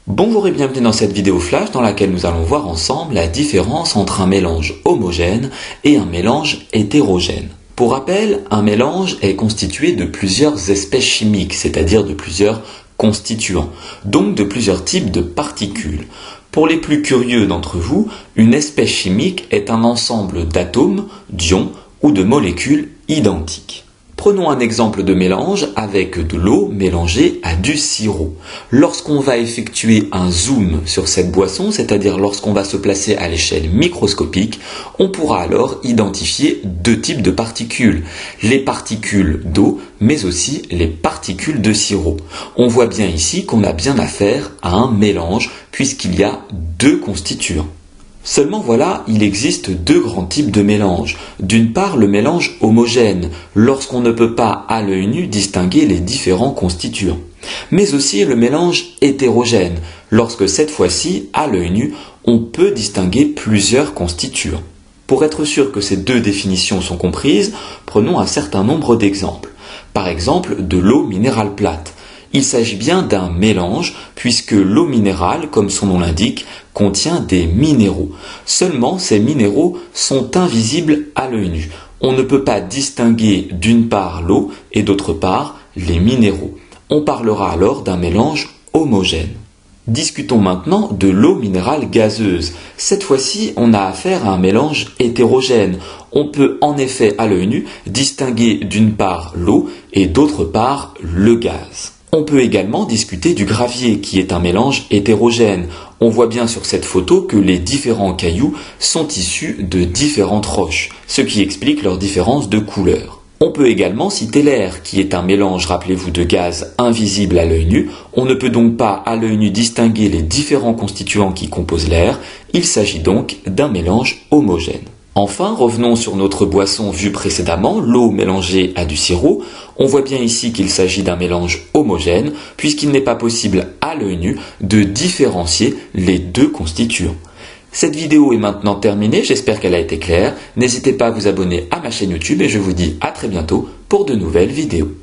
Bonjour et bienvenue dans cette vidéo flash dans laquelle nous allons voir ensemble la différence entre un mélange homogène et un mélange hétérogène. Pour rappel, un mélange est constitué de plusieurs espèces chimiques, c'est-à-dire de plusieurs constituants, donc de plusieurs types de particules. Pour les plus curieux d'entre vous, une espèce chimique est un ensemble d'atomes, d'ions ou de molécules identiques. Prenons un exemple de mélange avec de l'eau mélangée à du sirop. Lorsqu'on va effectuer un zoom sur cette boisson, c'est-à-dire lorsqu'on va se placer à l'échelle microscopique, on pourra alors identifier deux types de particules. Les particules d'eau, mais aussi les particules de sirop. On voit bien ici qu'on a bien affaire à un mélange, puisqu'il y a deux constituants. Seulement voilà, il existe deux grands types de mélanges. D'une part, le mélange homogène, lorsqu'on ne peut pas à l'œil nu distinguer les différents constituants. Mais aussi le mélange hétérogène, lorsque cette fois-ci, à l'œil nu, on peut distinguer plusieurs constituants. Pour être sûr que ces deux définitions sont comprises, prenons un certain nombre d'exemples. Par exemple, de l'eau minérale plate. Il s'agit bien d'un mélange puisque l'eau minérale, comme son nom l'indique, contient des minéraux. Seulement, ces minéraux sont invisibles à l'œil nu. On ne peut pas distinguer d'une part l'eau et d'autre part les minéraux. On parlera alors d'un mélange homogène. Discutons maintenant de l'eau minérale gazeuse. Cette fois-ci, on a affaire à un mélange hétérogène. On peut en effet à l'œil nu distinguer d'une part l'eau et d'autre part le gaz. On peut également discuter du gravier qui est un mélange hétérogène. On voit bien sur cette photo que les différents cailloux sont issus de différentes roches, ce qui explique leur différence de couleur. On peut également citer l'air qui est un mélange, rappelez-vous, de gaz invisible à l'œil nu. On ne peut donc pas à l'œil nu distinguer les différents constituants qui composent l'air. Il s'agit donc d'un mélange homogène. Enfin, revenons sur notre boisson vue précédemment, l'eau mélangée à du sirop. On voit bien ici qu'il s'agit d'un mélange homogène, puisqu'il n'est pas possible à l'œil nu de différencier les deux constituants. Cette vidéo est maintenant terminée, j'espère qu'elle a été claire. N'hésitez pas à vous abonner à ma chaîne YouTube et je vous dis à très bientôt pour de nouvelles vidéos.